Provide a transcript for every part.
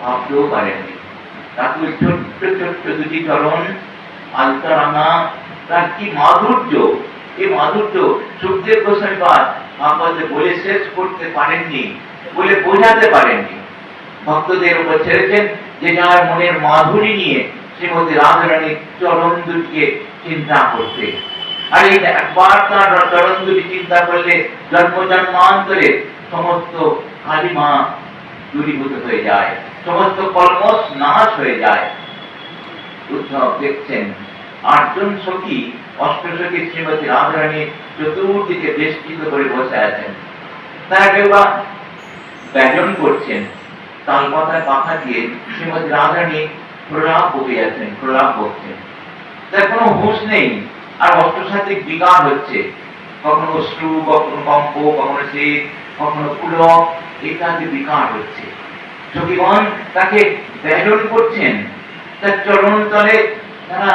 ভাবতেও পারেননি। তাকে ছোট্ট ছোট্ট দুটি চরণ, আলতা রাঙা, তার কি মাধুর্য! এই মাধুর্য সুখদেব গোস্বামী পাদ ভাগবতে বলে শেষ করতে পারেননি, বলে বোঝাতে পারেননি। ভক্তদের উপর ছেড়েছেন যে যার মনের মাধুরী নিয়ে শ্রীমতী রাধারানীর চরণ দুটিকে চিন্তা করতে। আর এই একবার তার চরণ দুটি চিন্তা করলে জন্ম জন্মান্তরে সমস্ত কালিমা দূরীভূত হয়ে যায়, সমস্ত কলমশ নাশ হয়ে যায়। উদ্ধব দেখছেন 8 জন সখী, অষ্টসখী শ্রীমতী রাধারানী চতুর্দিকে বেষ্টিত করে বসে আছেন। তারা কেউ বা ব্যজন করছেন, তালপাতায় পাখা দিয়ে শ্রীমতী রাধারানী প্রলাপ বকে যাচ্ছেন, প্রলাপ বকছেন। তার কোনো হুঁশ নেই, আর অষ্টসাত্ত্বিক বিকার হচ্ছে, কখনো অশ্রু, কখনো কম্প, কখনো শীত, কখনো পুলক, ইত্যাদি বিকার হচ্ছে। সখীগণ তাকে ব্যজন করছেন, তার চরণ তলে তারা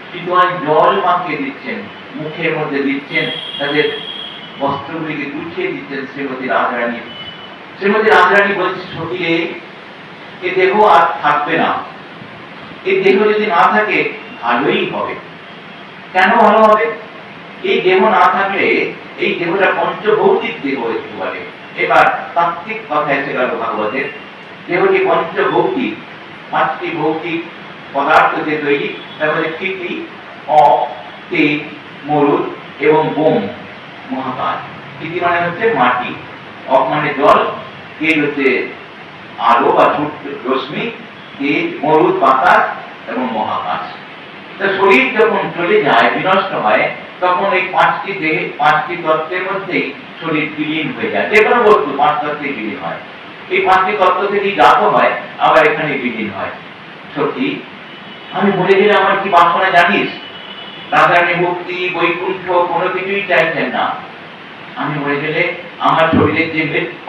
শীতল জল মাখিয়ে দিচ্ছেন, মুখের মধ্যে দিচ্ছেন, তাদের বস্ত্রগুলিকে গুছিয়ে দিচ্ছেন শ্রীমতী রাধারানী। শ্রীমতী রাধারানী বলছে, সখী এ দেহ আর থাকবে না, এই দেহ যদি না থাকে ভালোই হবে। কেন ভালো হবে? এই দেহ না থাকলে, এই দেহটা পঞ্চভৌতিক দেহ একটু বলে। এবার তাত্ত্বিক কথা এসে গেল ভাগবতের। দেহটি পঞ্চভৌতিক, 5টি ভৌতিক পদার্থ দিয়ে তৈরি। তারপরে পৃথিবী, তেজ, মরুদ এবং বোম, মহাকাশ। পৃথিবী মানে হচ্ছে মাটি, মানে জল, তেজ হচ্ছে আলো বা সূর্য রশ্মি, তেজ, মরুদ বাতাস এবং মহাকাশ। শরীর যখন চলে যায়, বিনষ্ট হয়, তখন এই 5টি দেহে, 5টি তত্ত্বের মধ্যেই শরীর বিলীন হয়ে যায়। যে কোনো বস্তু 5 তত্ত্বে বিলীন হয়। এই 5টি তত্ত্ব থেকেই জাত হয়, আবার এখানে বিলীন হয়। সত্যি আমি মরে গেলে আমার কি বাসনা জানিস? রাধারানী মুক্তি, বৈকুণ্ঠ কোনো কিছুই চাইছেন না। আমি মরে গেলে আমার শরীরের যে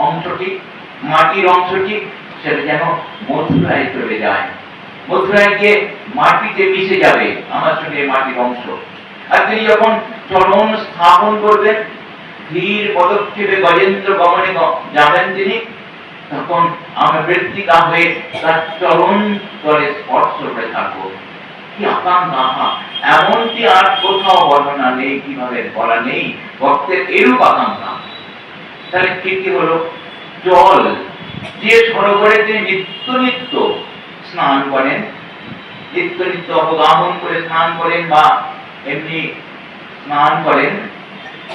অংশটি, মাটির অংশটি, সেটা যেন মথুরায় চলে যায়। মথুরায় গিয়ে মাটিতে মিশে যাবে আমার শরীরের মাটির অংশ। আর তিনি যখন চরণ স্থাপন করবেন, ধীর পদক্ষেপে গজেন্দ্র গমনে যাবেন তিনি, তখন আমার মৃত্তিকা হয়ে তার চরণ তলে স্পর্শ করে থাকবো। কি আকাঙ্ক্ষা! এমনটি আর কোথাও বর্ণনা নেই, কিভাবে বলা নেই ভক্তের এরূপ আকাঙ্ক্ষা। তাহলে কি হলো? জল যে সরোবরে তিনি নিত্য নিত্য স্নান করেন, নিত্য নিত্য অবগাহন করে স্নান করেন বা এমনি স্নান করেন,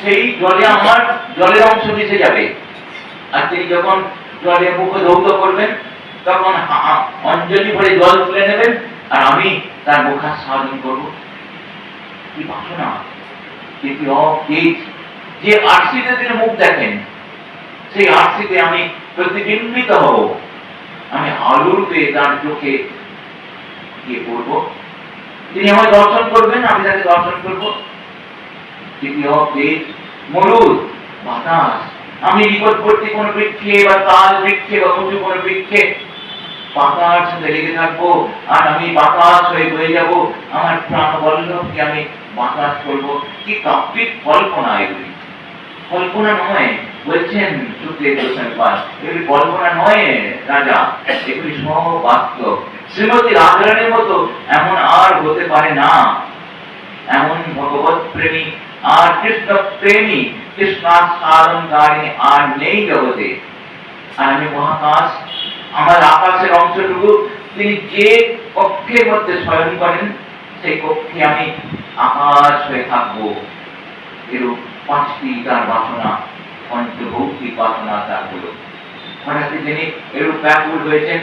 সেই জলে আমার জলের অংশ মিশে যাবে। আর তিনি যখন জলে মুখ ধৌত করবেন, তখন অঞ্জলি ভরে জল তুলে নেবেন, আর আমি তার মুখাস্বাদন করব। কি বাসনা! যে আরসিতে তিনি মুখ দেখেন, সেই আরসিতে আমি প্রতিবিম্বিত হব। আমি আলোর পেয়ে তার চোখে গিয়ে পড়ব, তিনি আমায় দর্শন করবেন, আমি তাকে দর্শন করব। তৃতীয় তেজ, মরুদ, বাতাস। আমি নিকটবর্তী কোন বৃক্ষে বা তাল বৃক্ষে বা উঁচু কোন বৃক্ষে বাতাস সাথে লেগে থাকবো, আর আমি বাতাস হয়ে বয়ে যাব। আমার প্রাণ বল্লভকে আমি বাতাস করবো। কি কাব্যিক কল্পনা এগুলি! কল্পনা নয়, বলছেন সুখদেব গোস্বামী পাদ, এগুলি কল্পনা নয় রাজা, এগুলি সব বাস্তব। শ্রীমতী রাধারানীর মতো এমন আর হতে পারে না। এমন ভগবত প্রেমী আর কৃষ্ণ প্রেমী, কৃষ্ণাস্বাদনকারী আর নেই জগতে। আর আমি মহাকাশ, আমার আকাশের অংশটুকু তিনি যে কক্ষের মধ্যে শয়ন করেন, সেই কক্ষে আমি আকাশ হয়ে থাকবো। এরূপ 5টি তার বাসনা, পঞ্চভৌতিক বাসনা তার হলো। হঠাৎই তিনি এরূপ ব্যাকুল হয়েছেন।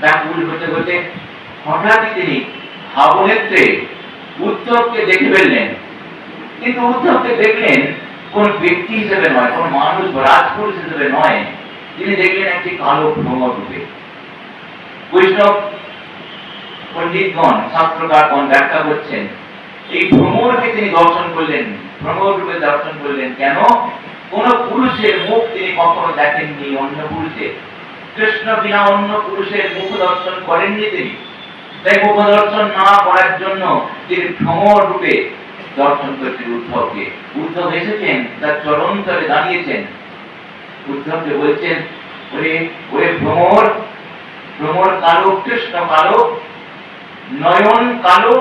ব্যাকুল হতে হতে হঠাৎই তিনি ভাবনেত্রে উদ্ধবকে দেখে ফেললেন। কিন্তু উদ্ধবকে দেখলেন কোন ব্যক্তি হিসেবে নয়, কোন মানুষ রাজপুরুষ হিসেবে নয়, তিনি দেখলেন একটি কালো ভ্রমর রূপে। বৈষ্ণব পণ্ডিতগণ, শাস্ত্রকারগণ ব্যাখ্যা করছেন, এই ভ্রমরকে তিনি দর্শন করলেন, ভ্রমর রূপে দর্শন করলেন। কেন? কোন পুরুষের মুখ তিনি কখনো দেখেননি, অন্য পুরুষের। কৃষ্ণ বিনা অন্য পুরুষের মুখ দর্শন করেননি তিনি। তাই মুখ দর্শন না করার জন্য তিনি ভ্রমর রূপে দর্শন করছেন উদ্ধবকে। উদ্ধব এসেছেন, তার চরণ তলে দাঁড়িয়েছেন। উদ্ধবকে বলছেন, ওরে ওরে ভ্রমর, ভ্রমর কালো, কৃষ্ণ কালো, নয়ন কালো,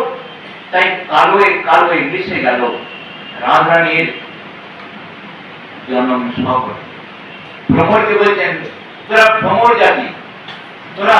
তাই কালোয় কালোয় মিশে গেল রাধারানীর জন্ম সব। ভ্রমরকে বলছেন তোরা ভ্রমর জাতি, তোরা